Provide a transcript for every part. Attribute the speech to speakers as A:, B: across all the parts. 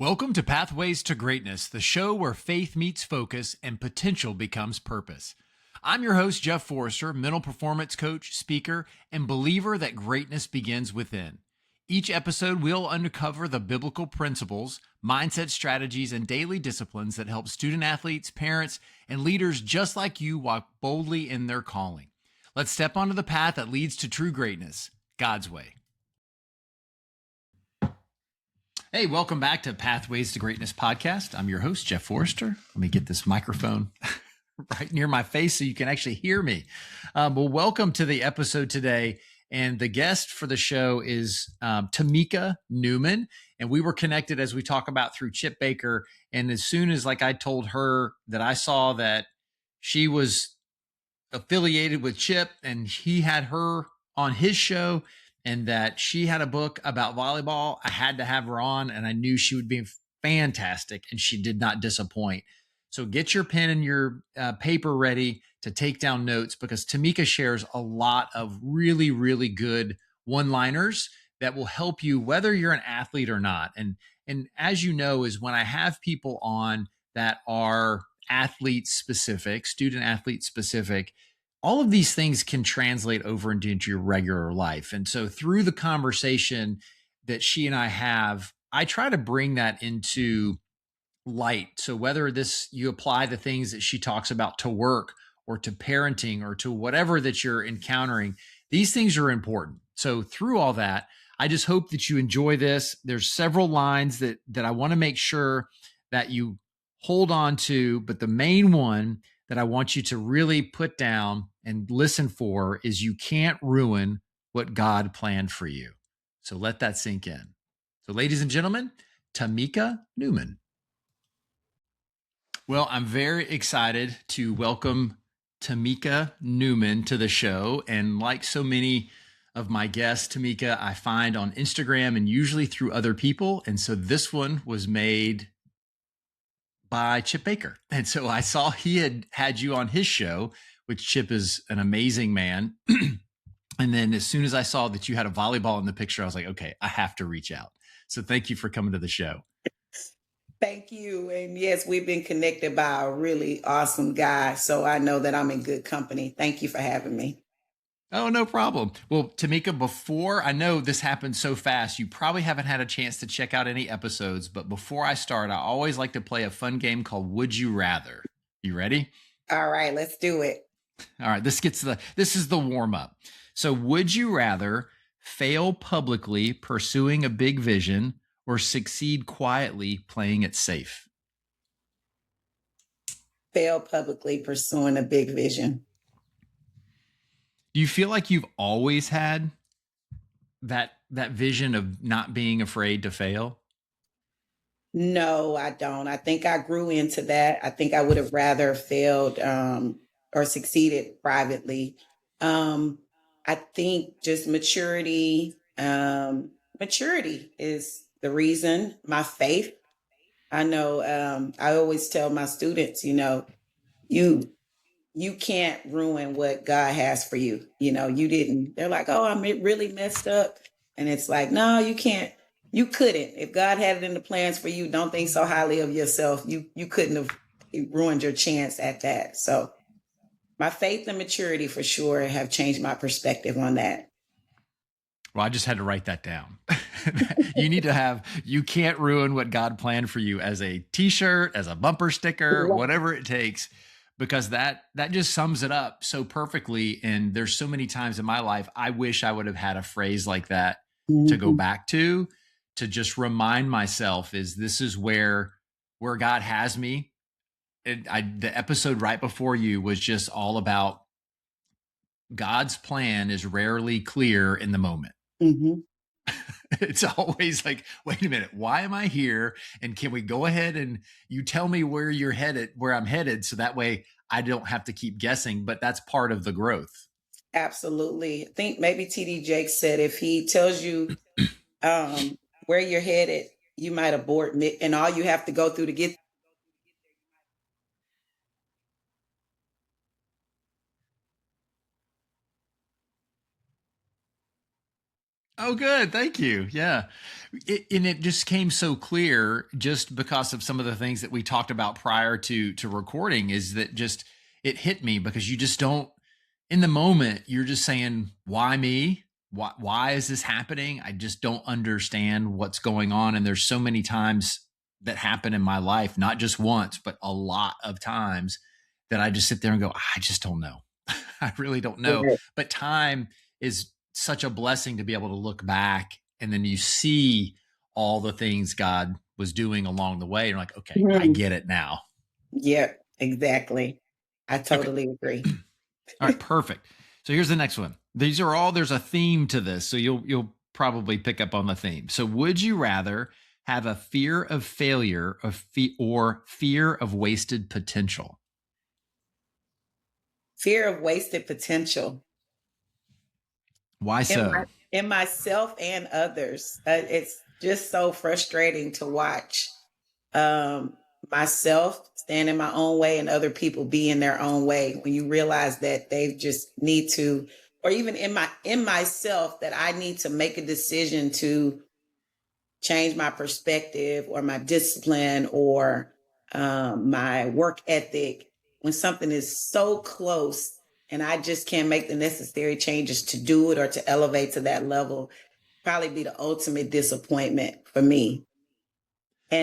A: Welcome to Pathways to Greatness, the show where faith meets focus and potential becomes purpose. I'm your host, Jeff Forrester, mental performance coach, speaker, and believer that greatness begins within. Each episode, we'll uncover the biblical principles, mindset strategies, and daily disciplines that help student athletes, parents, and leaders just like you walk boldly in their calling. Let's step onto the path that leads to true greatness, God's way. Hey, welcome back to Pathways to Greatness podcast. I'm your host, Jeff Forrester. Let me get this microphone right near my face so you can actually hear me. Well, welcome to the episode today. And the guest for the show is Tamika Newman. And we were connected, as we talk about, through Chip Baker. And as soon as I told her that I saw that she was affiliated with Chip and he had her on his show, and that she had a book about volleyball, I had to have her on, and I knew she would be fantastic, and she did not disappoint. So get your pen and your paper ready to take down notes, because Tamika shares a lot of really, really good one-liners that will help you whether you're an athlete or not. And as you know, is when I have people on that are athlete specific, student athlete specific, all of these things can translate over into your regular life. And so through the conversation that she and I have, I try to bring that into light. So whether you apply the things that she talks about to work or to parenting or to whatever that you're encountering, these things are important. So through all that, I just hope that you enjoy this. There's several lines that I want to make sure that you hold on to, but the main one that I want you to really put down and listen for is you can't ruin what God planned for you. So let that sink in. So ladies and gentlemen, Tamika Newman. Well, I'm very excited to welcome Tamika Newman to the show. And like so many of my guests, Tamika, I find on Instagram and usually through other people. And so this one was made by Chip Baker. And so I saw he had you on his show, which Chip is an amazing man. And then as soon as I saw that you had a volleyball in the picture, I was like, okay, I have to reach out. So thank you for coming to the show.
B: Thank you. And yes, we've been connected by a really awesome guy. So I know that I'm in good company. Thank you for having me.
A: Oh, no problem. Well, Tamika, before I know this happened so fast, you probably haven't had a chance to check out any episodes. But before I start, I always like to play a fun game called Would You Rather. You ready?
B: All right, let's do it.
A: All right, this is the warm up. So would you rather fail publicly pursuing a big vision or succeed quietly playing it safe?
B: Fail publicly pursuing a big vision.
A: Do you feel like you've always had that vision of not being afraid to fail?
B: No, I don't. I think I grew into that. I think I would have rather failed or succeeded privately. I think just maturity. Maturity is the reason. My faith. I know. I always tell my students, you can't ruin what God has for you. You didn't. They're like, oh, I'm really messed up. And it's like, no, you can't. You couldn't. If God had it in the plans for you, don't think so highly of yourself. You couldn't have ruined your chance at that. So my faith and maturity for sure have changed my perspective on that.
A: Well, I just had to write that down. You need to have, you can't ruin what God planned for you as a t-shirt, as a bumper sticker, whatever it takes, because that just sums it up so perfectly. And there's so many times in my life, I wish I would have had a phrase like that to go back to just remind myself this is where God has me. The episode right before you was just all about God's plan is rarely clear in the moment.
B: Mm-hmm.
A: It's always like, wait a minute, why am I here? And can we go ahead and you tell me where you're headed, where I'm headed, so that way I don't have to keep guessing, but that's part of the growth.
B: Absolutely. I think maybe TD Jakes said if he tells you where you're headed, you might abort and all you have to go through to get.
A: Oh, good. Thank you. Yeah. And it just came so clear just because of some of the things that we talked about prior to recording is that just it hit me because you just don't in the moment you're just saying, why me? Why is this happening? I just don't understand what's going on. And there's so many times that happen in my life, not just once, but a lot of times that I just sit there and go, I just don't know. I really don't know.
B: Right.
A: But time is such a blessing to be able to look back and then you see all the things God was doing along the way. You're like, okay, I
B: Mhm.
A: get it now.
B: Yeah, exactly. I
A: Okay.
B: totally agree.
A: All right, perfect. So here's the next one. These are all there's a theme to this, so you'll probably pick up on the theme. So would you rather have a fear of failure or fear of wasted potential?
B: Fear of wasted potential
A: Why
B: in
A: so?
B: in myself and others. It's just so frustrating to watch um, myself stand in my own way and other people be in their own way when you realize that they just need to, or even in myself that I need to make a decision to change my perspective or my discipline or my work ethic when something is so close and I just can't make the necessary changes to do it or to elevate to that level, probably be the ultimate disappointment for me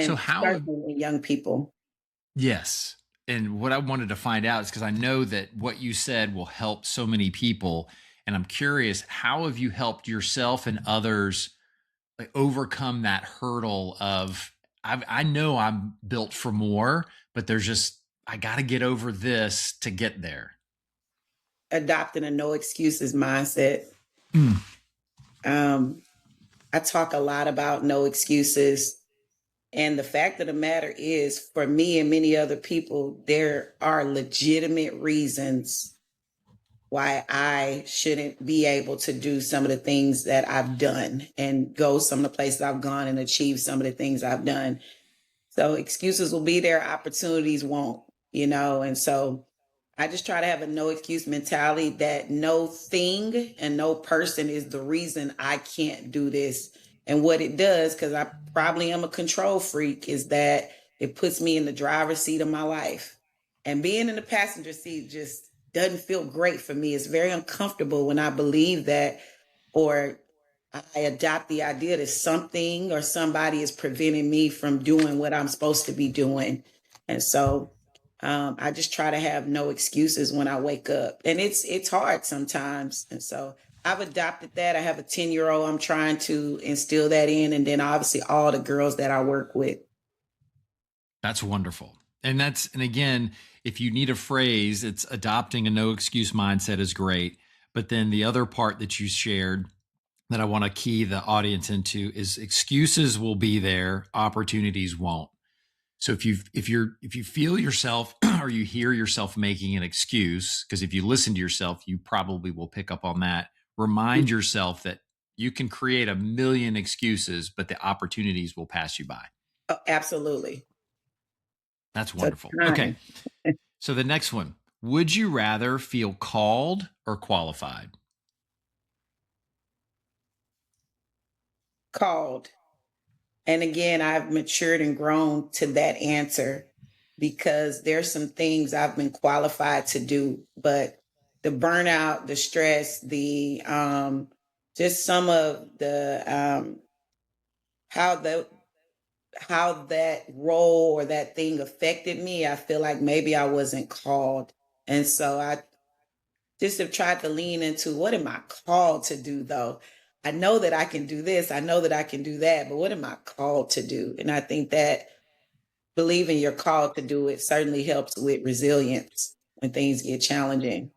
A: So
B: and
A: how
B: certainly in young people.
A: yes. And what I wanted to find out is because I know that what you said will help so many people. And I'm curious, how have you helped yourself and others like overcome that hurdle of I know I'm built for more, but there's just I got to get over this to get there.
B: Adopting a no excuses mindset.
A: Mm.
B: Um, I talk a lot about no excuses. And the fact of the matter is, for me and many other people, there are legitimate reasons why I shouldn't be able to do some of the things that I've done and go some of the places I've gone and achieve some of the things I've done. So excuses will be there, opportunities won't, and so I just try to have a no excuse mentality that no thing and no person is the reason I can't do this. And what it does, because I probably am a control freak, is that it puts me in the driver's seat of my life. And being in the passenger seat just doesn't feel great for me. It's very uncomfortable when I believe that, or I adopt the idea that something or somebody is preventing me from doing what I'm supposed to be doing. And so I just try to have no excuses when I wake up, and it's hard sometimes. And so I've adopted that. I have a 10-year-old. I'm trying to instill that in, and then obviously all the girls that I work with.
A: That's wonderful. And again, if you need a phrase, it's adopting a no excuse mindset is great. But then the other part that you shared that I want to key the audience into is excuses will be there, opportunities won't. So if you feel yourself or you hear yourself making an excuse, because if you listen to yourself, you probably will pick up on that. Remind yourself that you can create a million excuses, but the opportunities will pass you by.
B: Oh, absolutely.
A: That's
B: So
A: wonderful. Okay.
B: time
A: So the next one, would you rather feel called or qualified?
B: called. And again, I've matured and grown to that answer because there's some things I've been qualified to do, but the burnout, the stress, the just some of the how the how that role or that thing affected me, I feel like maybe I wasn't called. And so I just have tried to lean into what am I called to do though? I know that I can do this, I know that I can do that, but what am I called to do? And I think that believing you're called to do it certainly helps with resilience when things get challenging.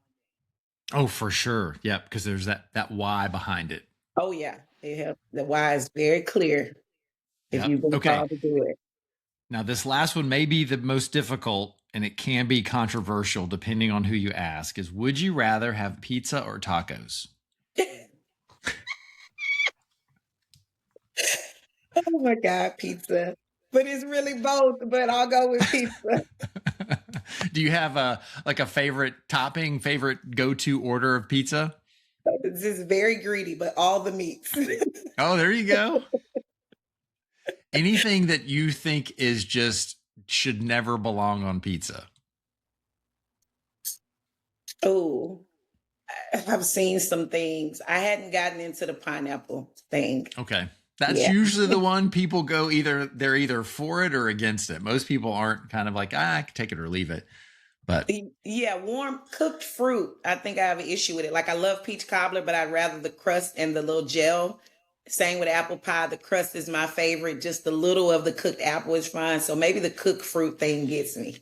A: Oh, for sure. Yep. Because there's that why behind it.
B: Oh yeah, it helps. The why is very clear if
A: Yep.
B: you've been
A: Okay.
B: called to do
A: Now, this last one may be the most difficult and it can be controversial depending on who you ask is would you rather have pizza or tacos?
B: it. Oh my God, pizza. But it's really both, but I'll go with pizza.
A: Do you have a like a favorite topping, favorite go-to order of pizza?
B: This is very greedy, but all the meats.
A: Oh, there you go. Anything that you think is just should never belong on pizza.
B: Oh, I've seen some things. I hadn't gotten into the pineapple thing.
A: Okay. That's
B: Yeah.
A: usually the one people go they're either for it or against it. Most people aren't kind of like, I can take it or leave it. But
B: Yeah, warm cooked fruit. I think I have an issue with it. Like I love peach cobbler, but I'd rather the crust and the little gel. Same with apple pie. The crust is my favorite. Just the little of the cooked apple is fine. So maybe the cooked fruit thing gets me.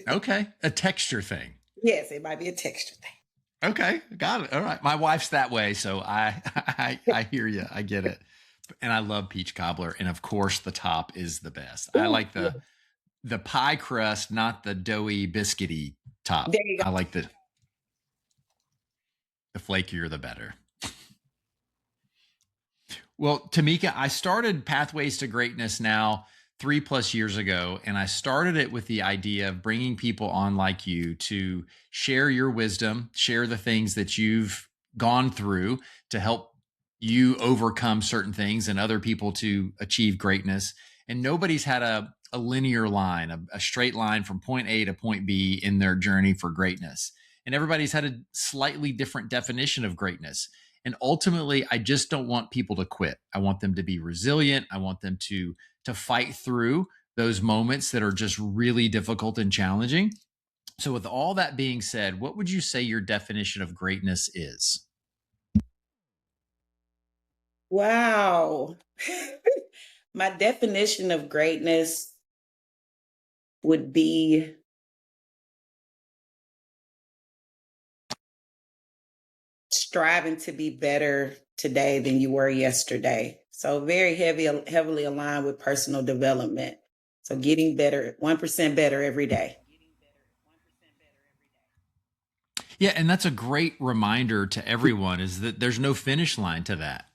A: okay, a texture thing.
B: Yes, it might be a texture thing.
A: Okay, got it. All right. My wife's that way, so I hear you. I get it. And I love peach cobbler, and of course the top is the best. I
B: Ooh,
A: like
B: yeah.
A: the pie crust, not the doughy biscuity top.
B: There you go.
A: I like the flakier the better. Well, Tamika, I started Pathways to Greatness now 3+ years ago, and I started it with the idea of bringing people on like you to share your wisdom, share the things that you've gone through to help you overcome certain things and other people to achieve greatness. And nobody's had a linear line, a straight line from point A to point B in their journey for greatness. And everybody's had a slightly different definition of greatness. And ultimately, I just don't want people to quit. I want them to be resilient. I want them to fight through those moments that are just really difficult and challenging. So with all that being said, what would you say your definition of greatness is?
B: Wow. My definition of greatness would be striving to be better today than you were yesterday. So very heavily aligned with personal development. So getting better, 1% better every day.
A: Yeah, and that's a great reminder to everyone is that there's no finish line to that.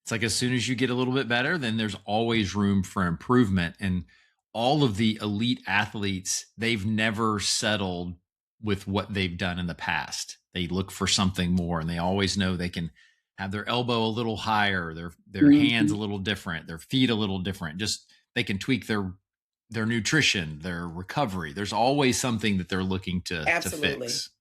A: It's like as soon as you get a little bit better, then there's always room for improvement. And all of the elite athletes, they've never settled with what they've done in the past. They look for something more, and they always know they can have their elbow a little higher, their hands a
B: Mhm.
A: little different, their feet a little different. Just they can tweak their nutrition, their recovery. There's always something that they're looking to
B: Absolutely.
A: fix.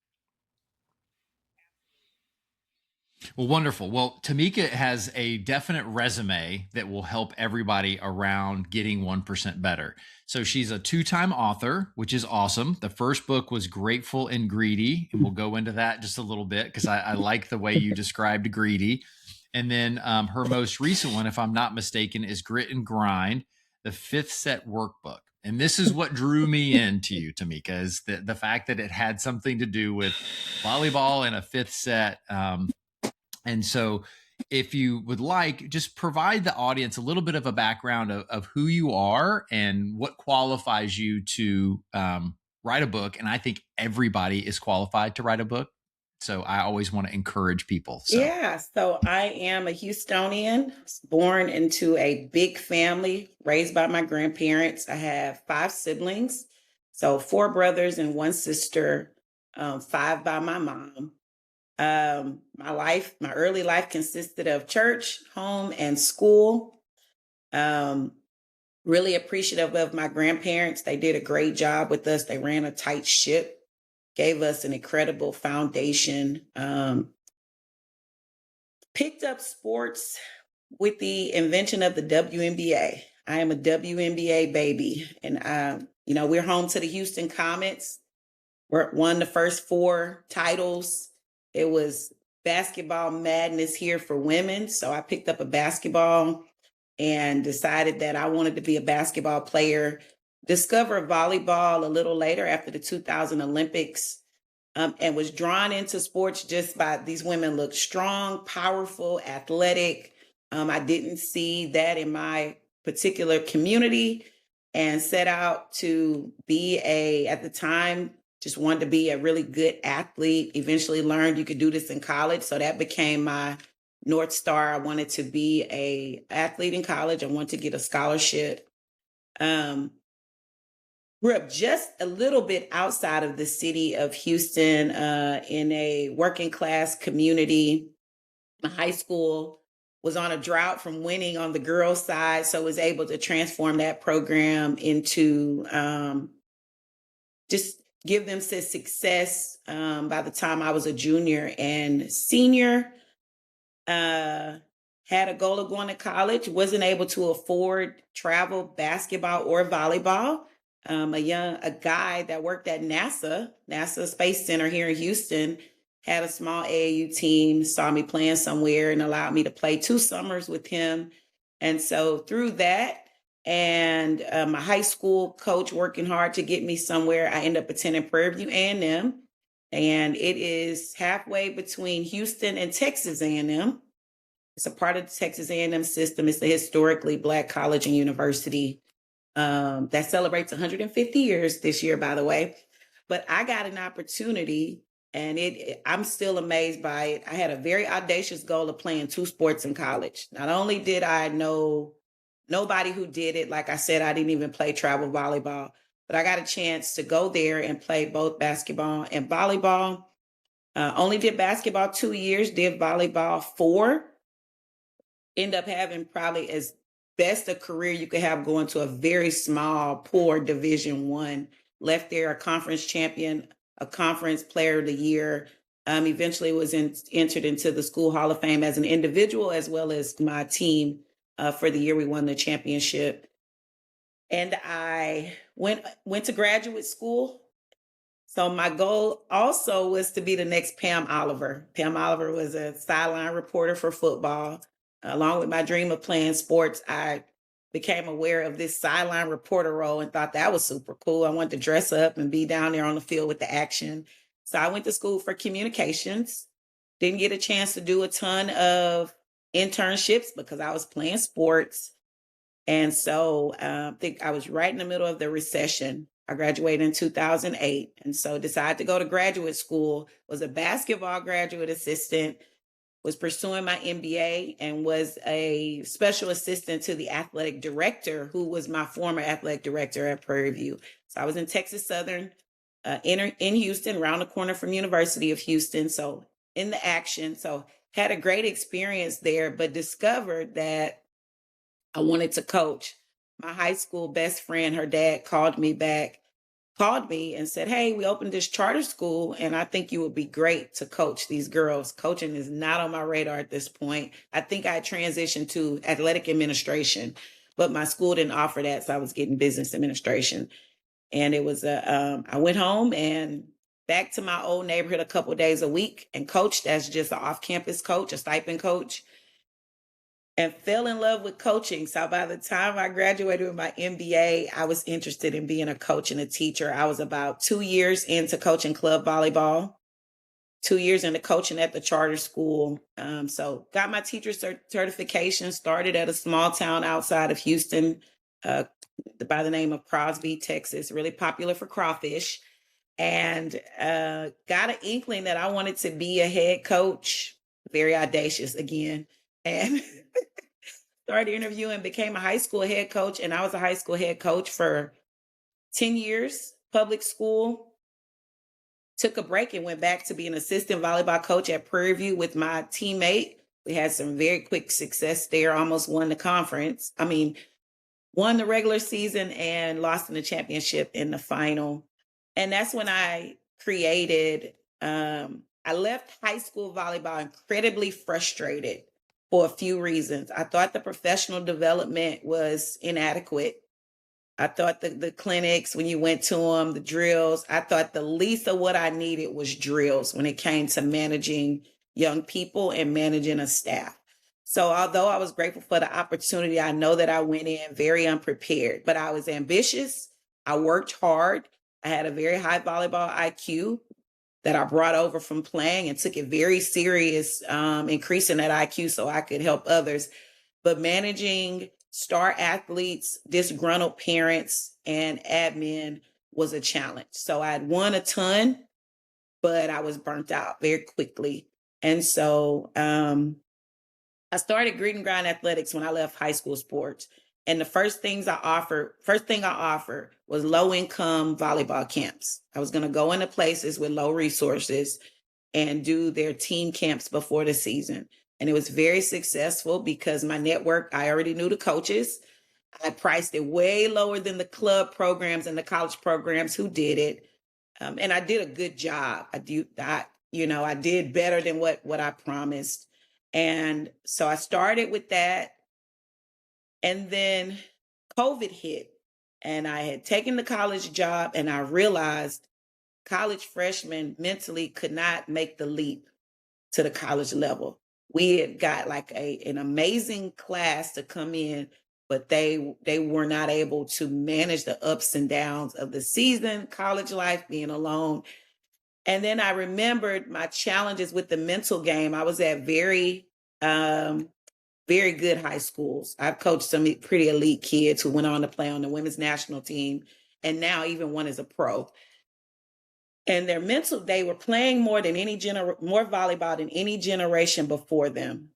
A: Well, wonderful. Well, Tamika has a definite resume that will help everybody around getting 1% better. So she's a 2-time author, which is awesome. The first book was Grateful and Greedy, and we'll go into that just a little bit because I like the way you described greedy. And then her most recent one, if I'm not mistaken, is Grit and Grind, the 5th set workbook. And this is what drew me into you, Tamika, is the fact that it had something to do with volleyball and a 5th set. And so, if you would like, just provide the audience a little bit of a background of who you are and what qualifies you to write a book. And I think everybody is qualified to write a book. So I always want to encourage people. So,
B: Yeah, so I am a Houstonian, born into a big family, raised by my grandparents. I have 5 siblings, so 4 brothers and 1 sister, 5 by my mom. My early life consisted of church, home, and school. Um, really appreciative of my grandparents. They did a great job with us. They ran a tight ship, gave us an incredible foundation. Picked up sports with the invention of the WNBA. I am a WNBA baby, and we're home to the Houston Comets. We won the first 4 titles. It was basketball madness here for women, so I picked up a basketball and decided that I wanted to be a basketball player. Discovered volleyball a little later after the 2000 Olympics, and was drawn into sports just by these women look strong, powerful, athletic. I didn't see that in my particular community and set out to be at the time, just wanted to be a really good athlete. Eventually learned you could do this in college. So that became my North Star. I wanted to be a athlete in college. I wanted to get a scholarship. Um, Grew up just a little bit outside of the city of Houston, in a working class community. My high school was on a drought from winning on the girls' side, so was able to transform that program into just give them success by the time I was a junior and senior. Had a goal of going to college, wasn't able to afford travel, basketball, or volleyball. A guy that worked at NASA Space Center here in Houston, had a small AAU team, saw me playing somewhere and allowed me to play 2 summers with him. And so through that, and my high school coach working hard to get me somewhere, I ended up attending Prairie View A&M, and it is halfway between Houston and Texas A&M. It's a part of the Texas A&M system. It's a historically Black college and university that celebrates 150 years this year, by the way. But I got an opportunity, and I'm still amazed by it. I had a very audacious goal of playing 2 sports in college. Not only did I know nobody who did it, like I said, I didn't even play travel volleyball, but I got a chance to go there and play both basketball and volleyball. Only did basketball 2 years, did volleyball 4. End up having probably as best a career you could have, going to a very small, poor Division I. Left there a conference champion, a conference player of the year. Eventually was entered into the School Hall of Fame as an individual, as well as my team for the year we won the championship. And I went to graduate school. So my goal also was to be the next Pam Oliver. Pam Oliver was a sideline reporter for football. Along with my dream of playing sports, I became aware of this sideline reporter role and thought that was super cool. I wanted to dress up and be down there on the field with the action. So I went to school for communications. Didn't get a chance to do a ton of internships because I was playing sports. And so I think I was right in the middle of the recession. I graduated in 2008. And so decided to go to graduate school, was a basketball graduate assistant, was pursuing my MBA, and was a special assistant to the athletic director, who was my former athletic director at Prairie View. So I was in Texas Southern, in Houston, around the corner from University of Houston. So in the action, so had a great experience there, but discovered that I wanted to coach. My high school best friend, her dad called me and said, "Hey, we opened this charter school, and I think you would be great to coach these girls." Coaching is not on my radar at this point. I think I transitioned to athletic administration, but my school didn't offer that, so I was getting business administration. And it was I went home and back to my old neighborhood a couple of days a week and coached as just an off-campus coach, a stipend coach, and fell in love with coaching. So by the time I graduated with my MBA, I was interested in being a coach and a teacher. I was about 2 years into coaching club volleyball, 2 years into coaching at the charter school. So got my teacher certification, started at a small town outside of Houston by the name of Crosby, Texas, really popular for crawfish. And got an inkling that I wanted to be a head coach, very audacious again. And started interviewing, became a high school head coach. And I was a high school head coach for 10 years, public school. Took a break and went back to be an assistant volleyball coach at Prairie View with my teammate. We had some very quick success there, almost won the conference. Won the regular season and lost in the championship in the final. And that's when I created, I left high school volleyball incredibly frustrated for a few reasons. I thought the professional development was inadequate. I thought the clinics, when you went to them, the drills, I thought the least of what I needed was drills when it came to managing young people and managing a staff. So although I was grateful for the opportunity, I know that I went in very unprepared, but I was ambitious. I worked hard. I had a very high volleyball IQ that I brought over from playing and took it very serious, increasing that IQ so I could help others. But managing star athletes, disgruntled parents, and admin was a challenge. So I'd won a ton, but I was burnt out very quickly. And so I started Grit and Grind Athletics when I left high school sports. And the first thing I offered was low income volleyball camps. I was going to go into places with low resources and do their team camps before the season. And it was very successful because my network, I already knew the coaches. I priced it way lower than the club programs and the college programs who did it. And I did a good job. I did better than what I promised. And so I started with that. And then COVID hit. And I had taken the college job and I realized college freshmen mentally could not make the leap to the college level. We had got like an amazing class to come in, but they were not able to manage the ups and downs of the season, college life, being alone. And then I remembered my challenges with the mental game. I was at um, very good high schools. I've coached some pretty elite kids who went on to play on the women's national team, and now even one is a pro. And their mental, they were playing more volleyball than any generation before them.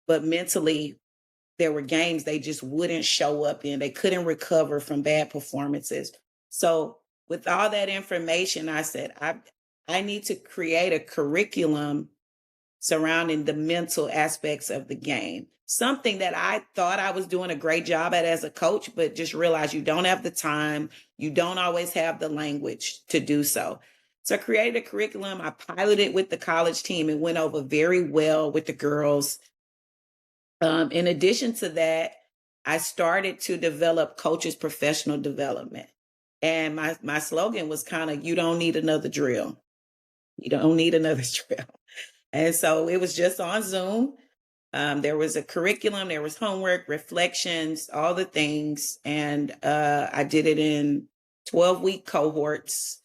B: But mentally, there were games they just wouldn't show up in. They couldn't recover from bad performances. So with all that information, I said, I need to create a curriculum surrounding the mental aspects of the game. Something that I thought I was doing a great job at as a coach, but just realized you don't have the time, you don't always have the language to do so. So I created a curriculum. I piloted with the college team. It went over very well with the girls. In addition to that, I started to develop coaches' professional development. And my slogan was kind of, you don't need another drill. You don't need another drill. And so it was just on Zoom. There was a curriculum, there was homework, reflections, all the things. And I did it in 12-week cohorts.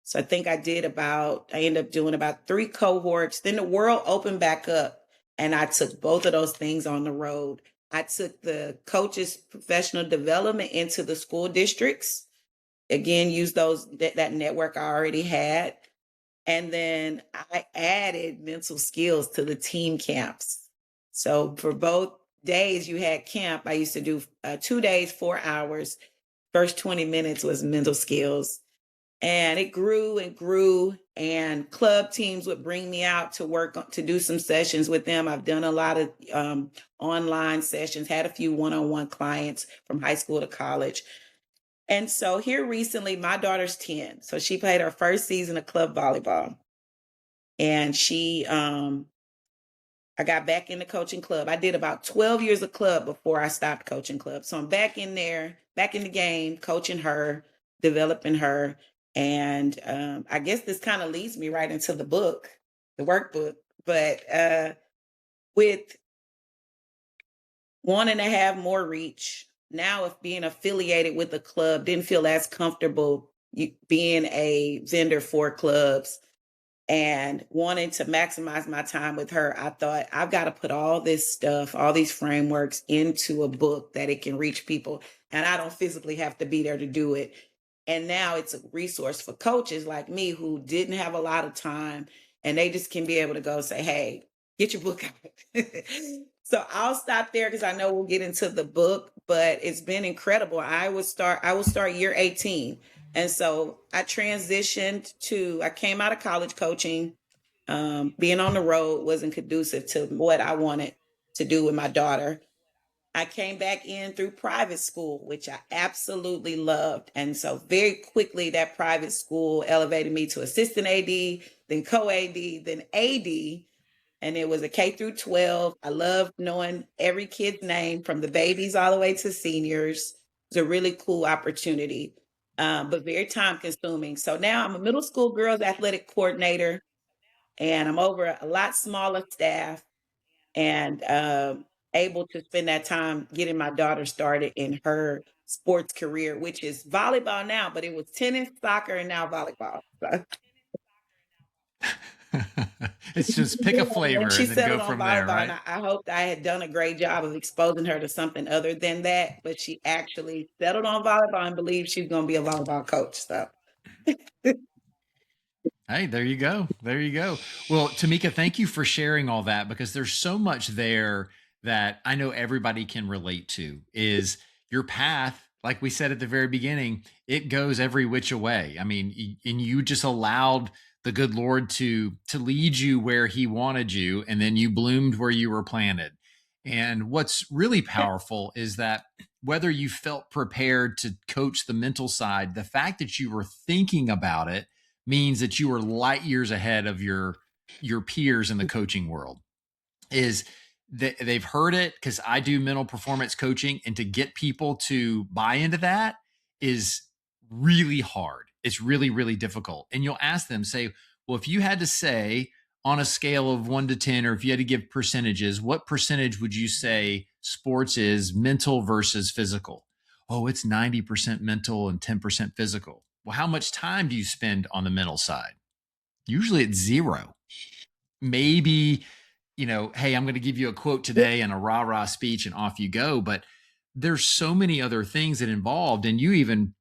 B: So I think I ended up doing about 3 cohorts. Then the world opened back up and I took both of those things on the road. I took the coaches' professional development into the school districts. Again, used that network I already had. And then I added mental skills to the team camps. So for both days you had camp, I used to do 2 days, 4 hours. First 20 minutes was mental skills. And it grew and grew. And club teams would bring me out to do some sessions with them. I've done a lot of online sessions, had a few one-on-one clients from high school to college. And so here recently, my daughter's 10. So she played her first season of club volleyball. And I got back in the coaching club. I did about 12 years of club before I stopped coaching club. So I'm back in there, back in the game, coaching her, developing her. And I guess this kind of leads me right into the book, the workbook. But with wanting to have more reach, now if being affiliated with a club didn't feel as comfortable being a vendor for clubs, and wanting to maximize my time with her, I thought I've got to put all this stuff, all these frameworks into a book that it can reach people. And I don't physically have to be there to do it. And now it's a resource for coaches like me who didn't have a lot of time, and they just can be able to go say, hey, get your book out. So I'll stop there because I know we'll get into the book, but it's been incredible. I will start year 18. And so I came out of college coaching. Being on the road wasn't conducive to what I wanted to do with my daughter. I came back in through private school, which I absolutely loved. And so very quickly, that private school elevated me to assistant AD, then co-AD, then AD. And it was a K through 12. I loved knowing every kid's name from the babies all the way to seniors. It was a really cool opportunity, but very time consuming. So now I'm a middle school girls athletic coordinator, and I'm over a lot smaller staff, and able to spend that time getting my daughter started in her sports career, which is volleyball now, but it was tennis, soccer, and now volleyball. So.
A: It's just pick a flavor and then go from there, right?
B: And I hoped I had done a great job of exposing her to something other than that, but she actually settled on volleyball and believes she's going to be a volleyball coach. So.
A: Hey, there you go. There you go. Well, Tamika, thank you for sharing all that, because there's so much there that I know everybody can relate to. Is your path, like we said at the very beginning, it goes every which way. I mean, and you just allowed the good Lord to lead you where he wanted you, and then you bloomed where you were planted. And what's really powerful is that whether you felt prepared to coach the mental side, the fact that you were thinking about it means that you were light years ahead of your peers in the coaching world. Is they've heard it, because I do mental performance coaching, and to get people to buy into that is really hard. It's really, really difficult. And you'll ask them, say, well, if you had to say on a scale of 1 to 10, or if you had to give percentages, what percentage would you say sports is mental versus physical? Oh, it's 90% mental and 10% physical. Well, how much time do you spend on the mental side? Usually it's 0. Maybe, hey, I'm going to give you a quote today and a rah-rah speech and off you go. But there's so many other things that involved. And you even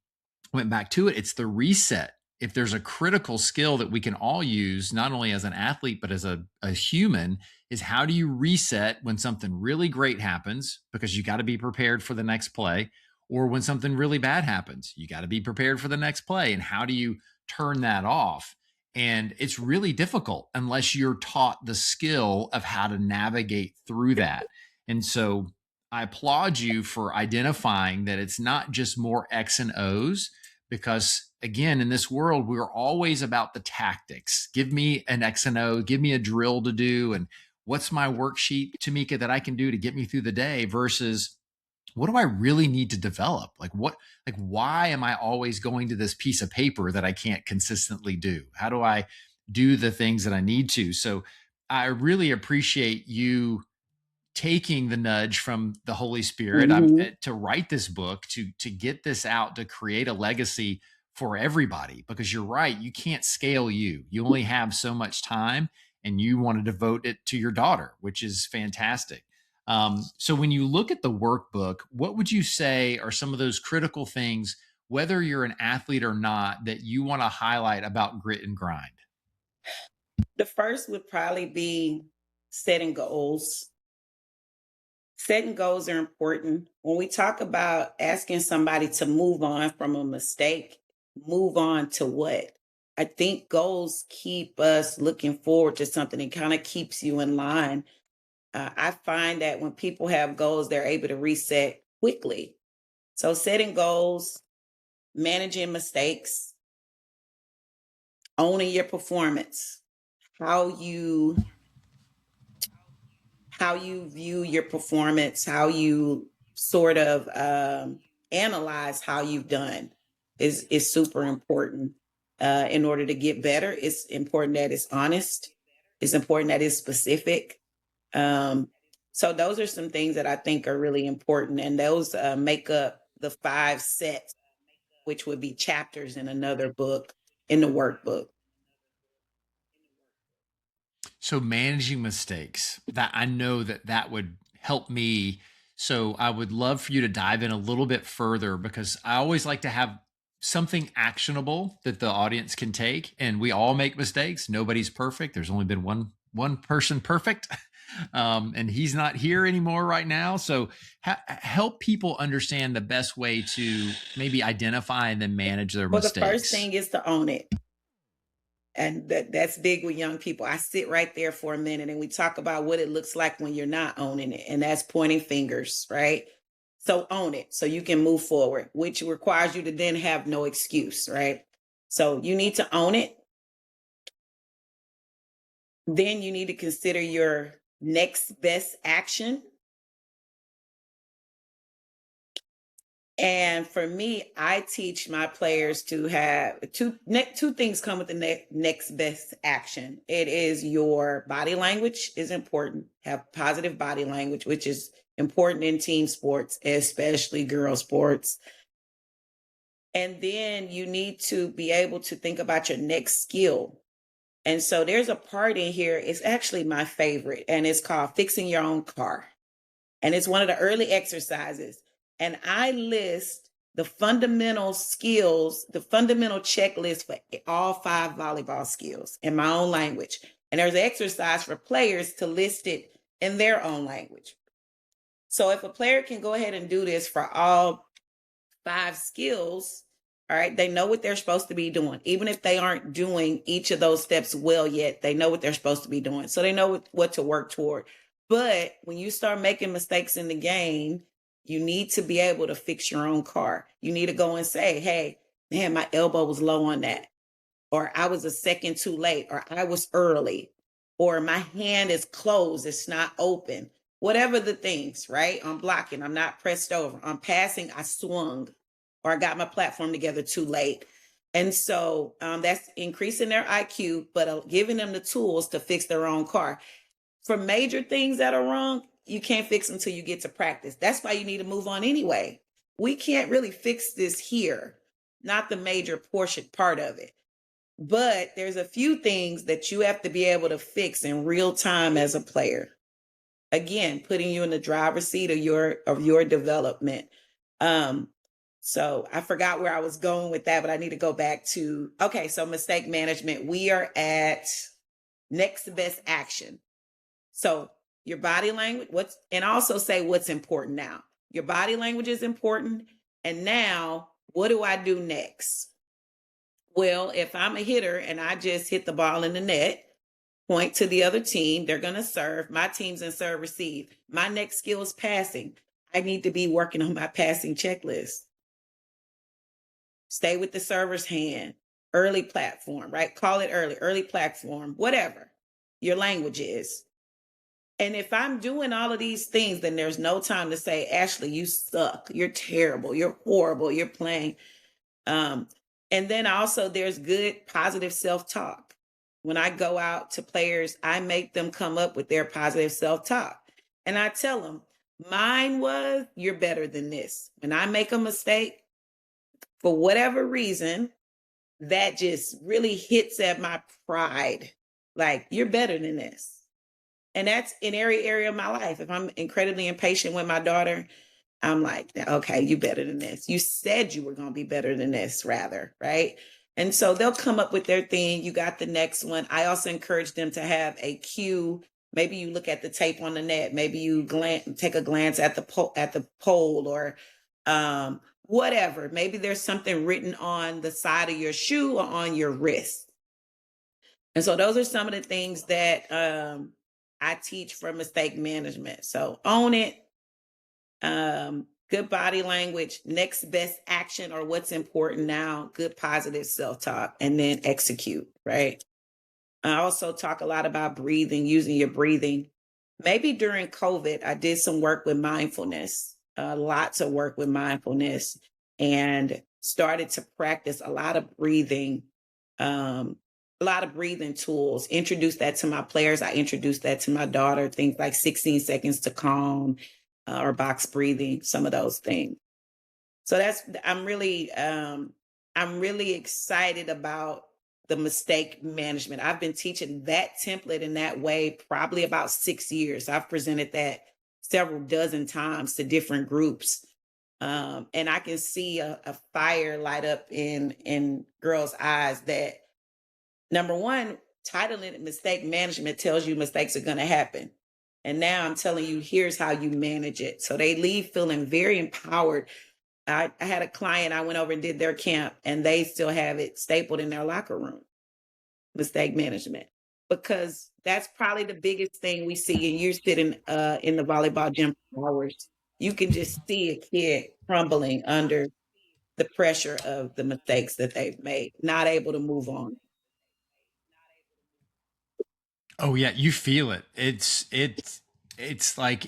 A: went back to it. It's the reset. If there's a critical skill that we can all use, not only as an athlete, but as a human, is how do you reset when something really great happens? Because you got to be prepared for the next play. Or when something really bad happens, you got to be prepared for the next play. And how do you turn that off? And it's really difficult unless you're taught the skill of how to navigate through that. And so I applaud you for identifying that it's not just more X and O's, because again, in this world, we're always about the tactics. Give me an X and O, give me a drill to do. And what's my worksheet, Tamika, that I can do to get me through the day, versus what do I really need to develop? Why am I always going to this piece of paper that I can't consistently do? How do I do the things that I need to? So I really appreciate you taking the nudge from the Holy Spirit to write this book, to get this out, to create a legacy for everybody, because you're right. You can't scale you. You only have so much time, and you want to devote it to your daughter, which is fantastic. So when you look at the workbook, what would you say are some of those critical things, whether you're an athlete or not, that you want to highlight about grit and grind?
B: The first would probably be setting goals. Setting goals are important. When we talk about asking somebody to move on from a mistake, move on to what? I think goals keep us looking forward to something. It kind of keeps you in line. I find that when people have goals, they're able to reset quickly. So setting goals, managing mistakes, owning your performance, how you view your performance, how you sort of analyze how you've done is super important. In order to get better, it's important that it's honest. It's important that it's specific. So those are some things that I think are really important, and those make up the 5 sets, which would be chapters in another book, in the workbook.
A: So managing mistakes, that I know that would help me. So I would love for you to dive in a little bit further, because I always like to have something actionable that the audience can take. And we all make mistakes. Nobody's perfect. There's only been one person perfect. And he's not here anymore right now. So help people understand the best way to maybe identify and then manage their mistakes.
B: Well, the first thing is to own it. And that's big with young people. I sit right there for a minute and we talk about what it looks like when you're not owning it. And that's pointing fingers, right? So own it so you can move forward, which requires you to then have no excuse, right? So you need to own it. Then you need to consider your next best action. And for me, I teach my players to have two things come with the next best action. It is your body language is important. Have positive body language, which is important in team sports, especially girl sports. And then you need to be able to think about your next skill. And so there's a part in here, it's actually my favorite, and it's called Fixing Your Own Car. And it's one of the early exercises. And I list the fundamental skills, the fundamental checklist for all 5 volleyball skills in my own language. And there's an exercise for players to list it in their own language. So if a player can go ahead and do this for all 5 skills, All right. They know what they're supposed to be doing. Even if they aren't doing each of those steps well yet, they know what they're supposed to be doing. So they know what to work toward. But when you start making mistakes in the game, you need to be able to fix your own car. You need to go and say, hey, man, my elbow was low on that. Or I was a second too late. Or I was early. Or my hand is closed. It's not open. Whatever the things, right? I'm blocking. I'm not pressed over. I'm passing. I swung. Or I got my platform together too late. And so that's increasing their IQ, but giving them the tools to fix their own car. For major things that are wrong, you can't fix them until you get to practice. That's why you need to move on anyway. We can't really fix this here, not the major part of it. But there's a few things that you have to be able to fix in real time as a player. Again, putting you in the driver's seat of your development. So I forgot where I was going with that, but I need to go back to, okay, so mistake management. We are at next best action. So your body language, and also say what's important now. Your body language is important. And now, what do I do next? Well, if I'm a hitter and I just hit the ball in the net, point to the other team, they're going to serve. My team's in serve receive. My next skill is passing. I need to be working on my passing checklist. Stay with the server's hand, early platform, right? Call it early platform, whatever your language is. And if I'm doing all of these things, then there's no time to say, Ashley, you suck. You're terrible. You're horrible. You're playing. And then also there's good, positive self-talk. When I go out to players, I make them come up with their positive self-talk. And I tell them, mine was, you're better than this. When I make a mistake, for whatever reason, that just really hits at my pride. Like, you're better than this. And that's in every area of my life. If I'm incredibly impatient with my daughter, I'm like, okay, you better than this. You said you were going to be better than this, rather, right? And so they'll come up with their thing. You got the next one. I also encourage them to have a cue. Maybe you look at the tape on the net. Maybe you take a glance at the pole or whatever. Maybe there's something written on the side of your shoe or on your wrist. And so those are some of the things that I teach for mistake management. So own it. Good body language, next best action or what's important now, good positive self-talk, and then execute, right? I also talk a lot about breathing, using your breathing. Maybe during COVID, I did some work with mindfulness, lots of work with mindfulness, and started to practice a lot of breathing tools. Introduced that to my players. I introduced that to my daughter, things like 16 seconds to calm, or box breathing, some of those things. So I'm really excited about the mistake management. I've been teaching that template in that way probably about 6 years. I've presented that several dozen times to different groups. And I can see a fire light up in girls' eyes that, number one, titling it mistake management tells you mistakes are going to happen. And now I'm telling you, here's how you manage it. So they leave feeling very empowered. I had a client, I went over and did their camp, and they still have it stapled in their locker room, mistake management, because that's probably the biggest thing we see. And you're sitting in the volleyball gym for hours. You can just see a kid crumbling under the pressure of the mistakes that they've made, not able to move on.
A: Oh yeah, you feel it. It's like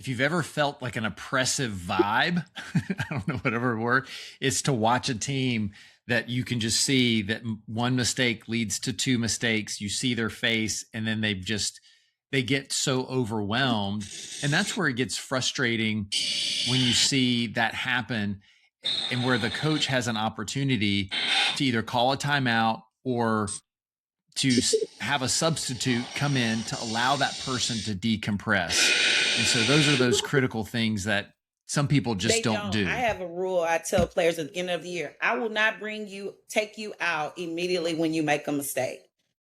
A: if you've ever felt like an oppressive vibe, I don't know whatever word, is to watch a team that you can just see that one mistake leads to two mistakes. You see their face, and then they get so overwhelmed, and that's where it gets frustrating when you see that happen, and where the coach has an opportunity to either call a timeout or to have a substitute come in to allow that person to decompress. And so those are those critical things that some people just don't do.
B: I have a rule. I tell players at the end of the year, I will not take you out immediately when you make a mistake.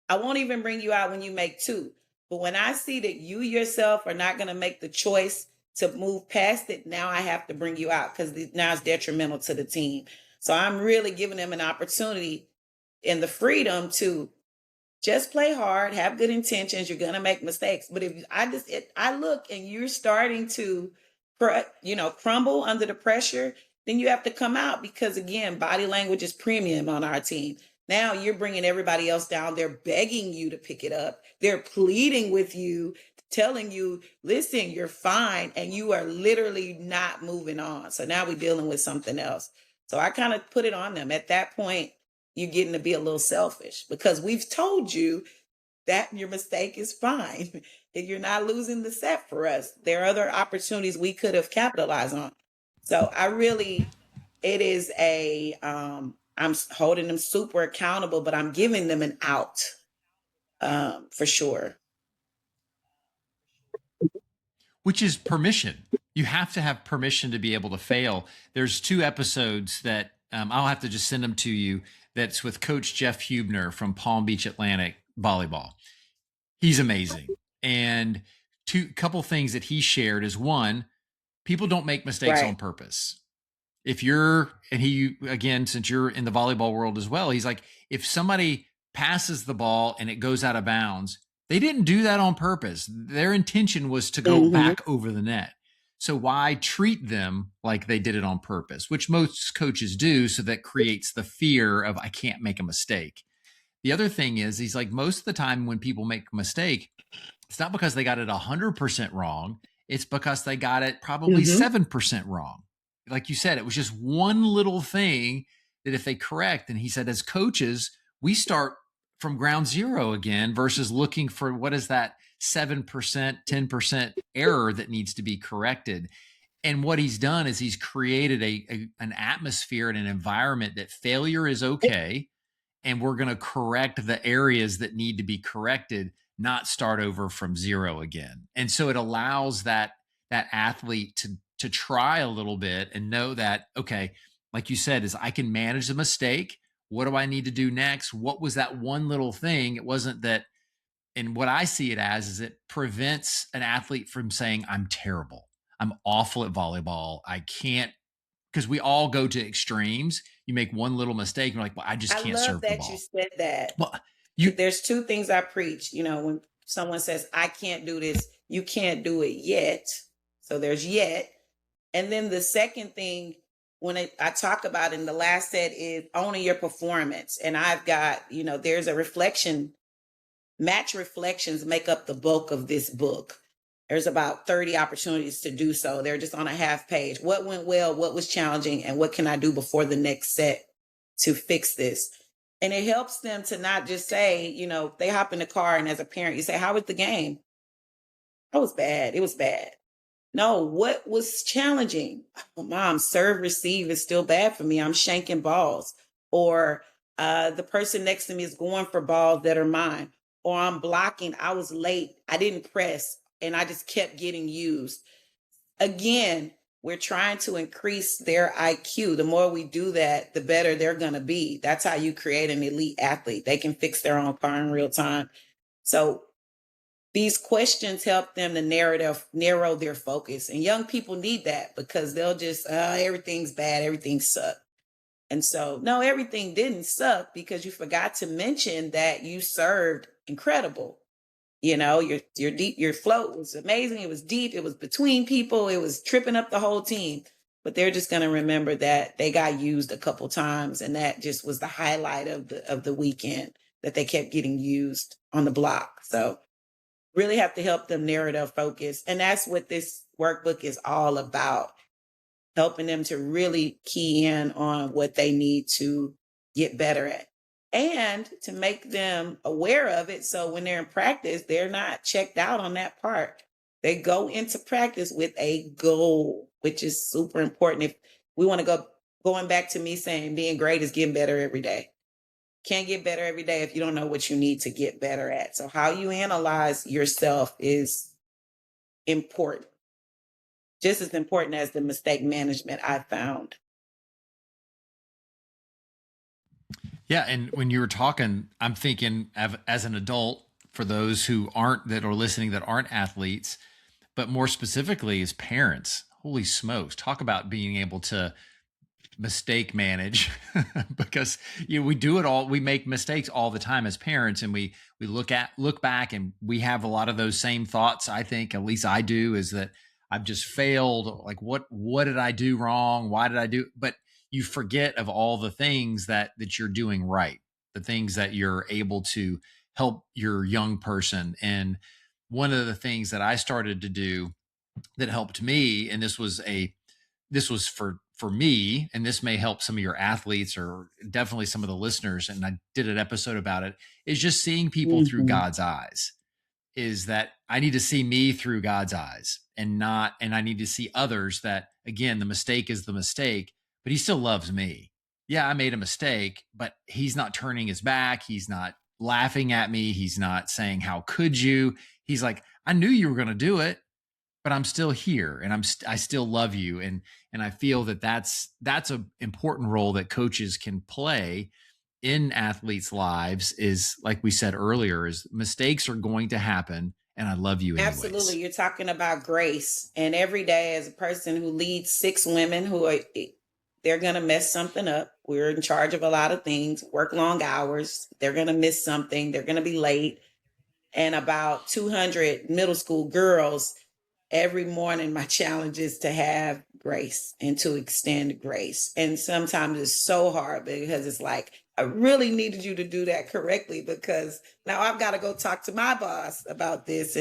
B: I won't even bring you out when you make two. But when I see that you yourself are not going to make the choice to move past it, now I have to bring you out because now it's detrimental to the team. So I'm really giving them an opportunity and the freedom to just play hard, have good intentions. You're going to make mistakes. But if I look and you're starting to, crumble under the pressure, then you have to come out because, again, body language is premium on our team. Now you're bringing everybody else down. They're begging you to pick it up. They're pleading with you, telling you, listen, you're fine. And you are literally not moving on. So now we're dealing with something else. So I kind of put it on them. At that point, you're getting to be a little selfish because we've told you that your mistake is fine. And you're not losing the set for us. There are other opportunities we could have capitalized on. So it is I'm holding them super accountable, but I'm giving them an out for sure.
A: Which is permission. You have to have permission to be able to fail. There's 2 episodes that I'll have to just send them to you. That's with Coach Jeff Hubner from Palm Beach Atlantic volleyball. He's amazing. And couple things that he shared is, one, people don't make mistakes on purpose. If you're, and he, again, since you're in the volleyball world as well, he's like, if somebody passes the ball and it goes out of bounds, they didn't do that on purpose. Their intention was to go back over the net. So why treat them like they did it on purpose, which most coaches do. So that creates the fear of, I can't make a mistake. The other thing is, he's like, most of the time when people make a mistake, it's not because they got it 100% wrong. It's because they got it probably 7% wrong. Like you said, it was just one little thing that if they correct, and he said, as coaches, we start from ground zero again versus looking for what is that 7%, 10% error that needs to be corrected. And what he's done is he's created an atmosphere and an environment that failure is okay. And we're going to correct the areas that need to be corrected, not start over from zero again. And so it allows that athlete to try a little bit and know that, okay, like you said, is I can manage the mistake. What do I need to do next? What was that one little thing? It wasn't that. And what I see it as is it prevents an athlete from saying, I'm terrible. I'm awful at volleyball. I can't, because we all go to extremes. You make one little mistake, you're like, well, I just can't serve the ball. I love
B: that you said that.
A: Well,
B: there's 2 things I preach. When someone says, I can't do this, you can't do it yet. So there's yet. And then the second thing, when I talk about in the last set, is owning your performance. And I've got, there's a reflection. Match reflections make up the bulk of this book. There's about 30 opportunities to do so. They're just on a half page. What went well? What was challenging? And what can I do before the next set to fix this? And it helps them to not just say, they hop in the car and as a parent, you say, how was the game? It was bad. It was bad. No, what was challenging? Oh, Mom, serve, receive is still bad for me. I'm shanking balls. Or the person next to me is going for balls that are mine. Or I'm blocking. I was late. I didn't press. And I just kept getting used. Again, we're trying to increase their IQ. The more we do that, the better they're going to be. That's how you create an elite athlete. They can fix their own car in real time. So these questions help them to narrow their focus. And young people need that because they'll just, everything's bad, everything sucks. And so, no, everything didn't suck because you forgot to mention that you served incredible. Your float was amazing. It was deep. It was between people. It was tripping up the whole team. But they're just going to remember that they got used a couple times. And that just was the highlight of the weekend, that they kept getting used on the block. So really have to help them narrow their focus. And that's what this workbook is all about. Helping them to really key in on what they need to get better at and to make them aware of it. So when they're in practice, they're not checked out on that part. They go into practice with a goal, which is super important. If we want to going back to me saying being great is getting better every day. Can't get better every day if you don't know what you need to get better at. So how you analyze yourself is important. Just as important as the mistake management I found.
A: Yeah. And when you were talking, I'm thinking as an adult, for those that are listening that aren't athletes, but more specifically as parents, holy smokes, talk about being able to mistake manage because we do it all. We make mistakes all the time as parents, and we look back, and we have a lot of those same thoughts. I think, at least I do, is that I've just failed. Like, what did I do wrong? Why did I do? But you forget of all the things that you're doing right, the things that you're able to help your young person. And one of the things that I started to do that helped me, and this was for me, and this may help some of your athletes or definitely some of the listeners, and I did an episode about it, is just seeing people through God's eyes. Is that I need to see me through God's eyes, and I need to see others that, again, the mistake is the mistake, but he still loves me. Yeah, I made a mistake, but he's not turning his back. He's not laughing at me. He's not saying, how could you? He's like, I knew you were going to do it, but I'm still here, and I still love you. And I feel that that's an important role that coaches can play in athletes' lives. Is, like we said earlier, is mistakes are going to happen, and I love you anyways.
B: Absolutely. You're talking about grace. And every day, as a person who leads 6 women who are, they're going to mess something up. We're in charge of a lot of things, work long hours. They're going to miss something. They're going to be late. And about 200 middle school girls, every morning, my challenge is to have grace and to extend grace. And sometimes it's so hard because it's like, I really needed you to do that correctly, because now I've got to go talk to my boss about this.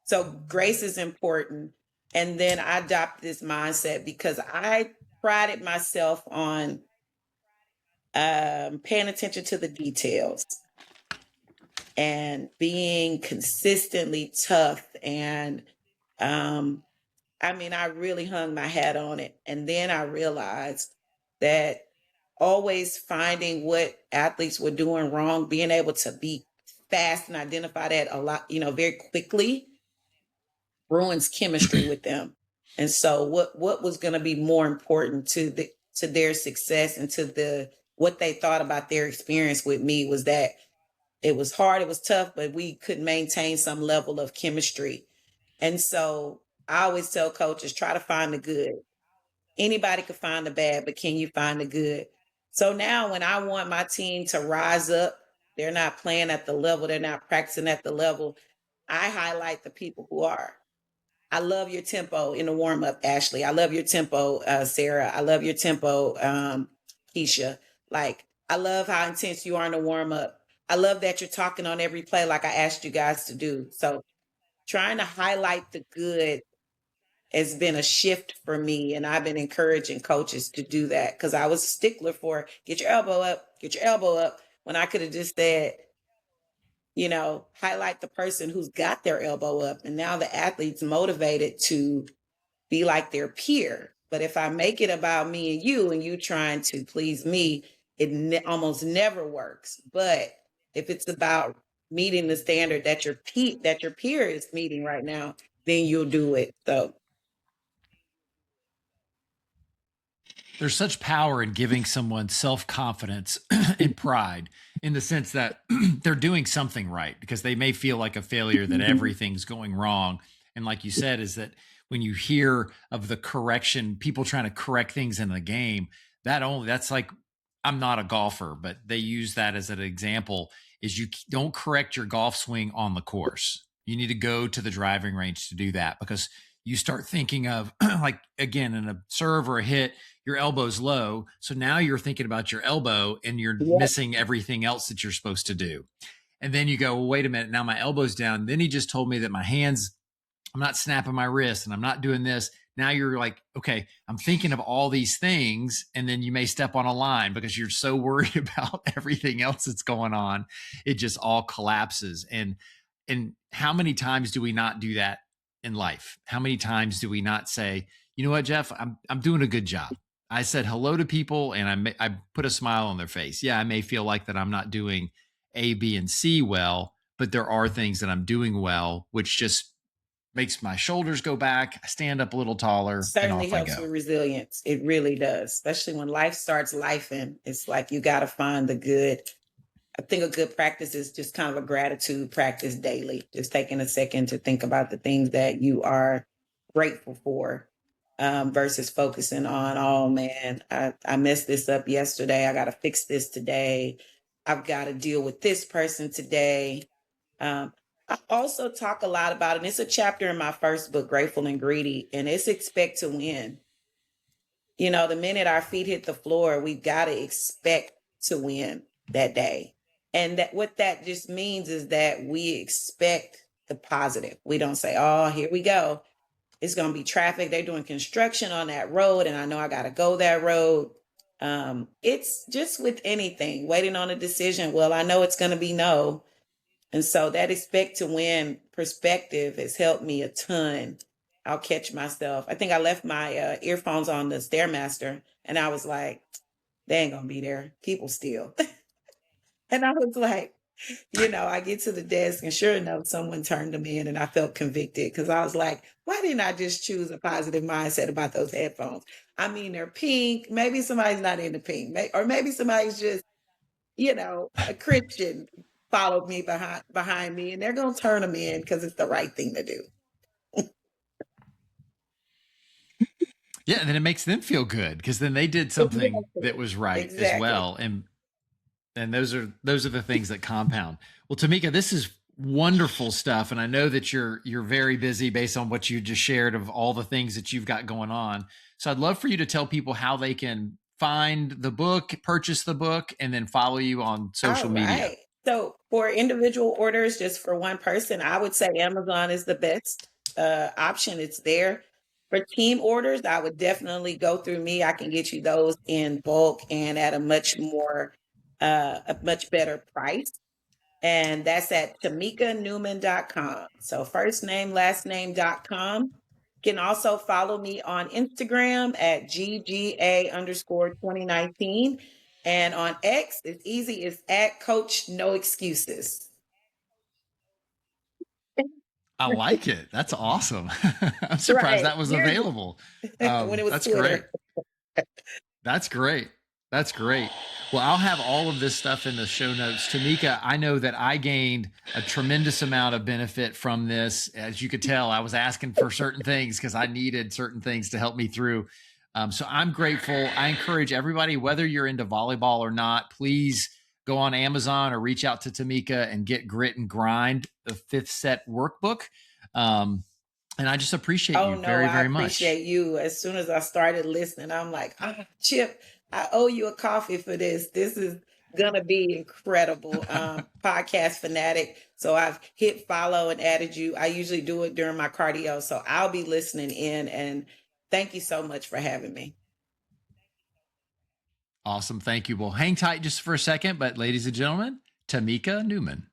B: So grace is important. And then I adopt this mindset because I prided myself on paying attention to the details and being consistently tough. And I really hung my hat on it. And then I realized that always finding what athletes were doing wrong, being able to be fast and identify that a lot, very quickly, ruins chemistry with them. And so what was going to be more important to their success and to what they thought about their experience with me was that it was hard, it was tough, but we could maintain some level of chemistry. And so I always tell coaches, try to find the good. Anybody could find the bad, but can you find the good? So now when I want my team to rise up, they're not playing at the level, they're not practicing at the level, I highlight the people who are. I love your tempo in the warm-up, Ashley. I love your tempo, Sarah. I love your tempo, Keisha. Like, I love how intense you are in the warm-up. I love that you're talking on every play like I asked you guys to do. So trying to highlight the good has been a shift for me. And I've been encouraging coaches to do that, because I was a stickler for get your elbow up, when I could have just said, highlight the person who's got their elbow up. And now the athlete's motivated to be like their peer. But if I make it about me and you trying to please me, it almost never works. But if it's about meeting the standard that your peer is meeting right now, then you'll do it. So
A: There's such power in giving someone self-confidence and pride, in the sense that they're doing something right, because they may feel like a failure, that everything's going wrong. And like you said, is that when you hear of the correction, people trying to correct things in the game, that's like, I'm not a golfer, but they use that as an example, is you don't correct your golf swing on the course. You need to go to the driving range to do that, because you start thinking of, like, again, in a serve or a hit, your elbow's low. So now you're thinking about your elbow, and you're missing everything else that you're supposed to do. And then you go, well, wait a minute, now my elbow's down. Then he just told me that my hands, I'm not snapping my wrist, and I'm not doing this. Now you're like, okay, I'm thinking of all these things. And then you may step on a line because you're so worried about everything else that's going on. It just all collapses. And how many times do we not do that in life? How many times do we not say, you know what, Jeff, I'm doing a good job. I said hello to people, and I put a smile on their face. Yeah, I may feel like that I'm not doing A, B, and C well, but there are things that I'm doing well, which just makes my shoulders go back. I stand up a little taller.
B: Certainly
A: and off
B: helps
A: I go.
B: with resilience. It really does, especially when life starts lifing. It's like you got to find the good. I think a good practice is just kind of a gratitude practice daily, just taking a second to think about the things that you are grateful for. versus focusing on, oh man, I messed this up yesterday. I got to fix this today. I've got to deal with this person today. I also talk a lot about, and it's a chapter in my first book, Grateful and Greedy, and it's expect to win. You know, the minute our feet hit the floor, we've got to expect to win that day. And that what that just means is that we expect the positive. We don't say, oh, here we go. It's going to be traffic. They're doing construction on that road, and I know I got to go that road. It's just with anything, waiting on a decision. Well, I know it's going to be no. And so that expect to win perspective has helped me a ton. I'll catch myself. I think I left my earphones on the Stairmaster, and I was like, they ain't going to be there. People still. And I was like, you know, I get to the desk and sure enough, someone turned them in and I felt convicted because I was like, why didn't I just choose a positive mindset about those headphones? I mean, they're pink. Maybe somebody's not into pink, or maybe somebody's just, you know, a Christian followed me behind me and they're going to turn them in because it's the right thing to do.
A: Yeah, and then it makes them feel good because then they did something that was right as well. And those are the things that compound. Well, Tamika, this is wonderful stuff, and I know that you're very busy based on what you just shared of all the things that you've got going on. So I'd love for you to tell people how they can find the book, purchase the book, and then follow you on social media.
B: So for individual orders, just for one person, I would say Amazon is the best option. It's there. For team orders, I would definitely go through me. I can get you those in bulk and at a much better price. And that's at TamikaNewman.com. So first name, last name.com. You can also follow me on Instagram at GGA_2019. And on X, it's easy. It's at Coach No Excuses.
A: I like it. That's awesome. I'm surprised that was available.
B: When it was
A: that's
B: Twitter.
A: Great. That's great. That's great. Well, I'll have all of this stuff in the show notes. Tamika, I know that I gained a tremendous amount of benefit from this. As you could tell, I was asking for certain things because I needed certain things to help me through. So I'm grateful. I encourage everybody, whether you're into volleyball or not, please go on Amazon or reach out to Tamika and get Grit and Grind, the 5th set workbook. And I just appreciate you very, very much.
B: I appreciate you. As soon as I started listening, I'm like, Chip, I owe you a coffee for this. This is going to be incredible. Podcast fanatic. So I've hit follow and added you. I usually do it during my cardio. So I'll be listening in, and thank you so much for having me.
A: Awesome. Thank you. Well, hang tight just for a second, but ladies and gentlemen, Tamika Newman.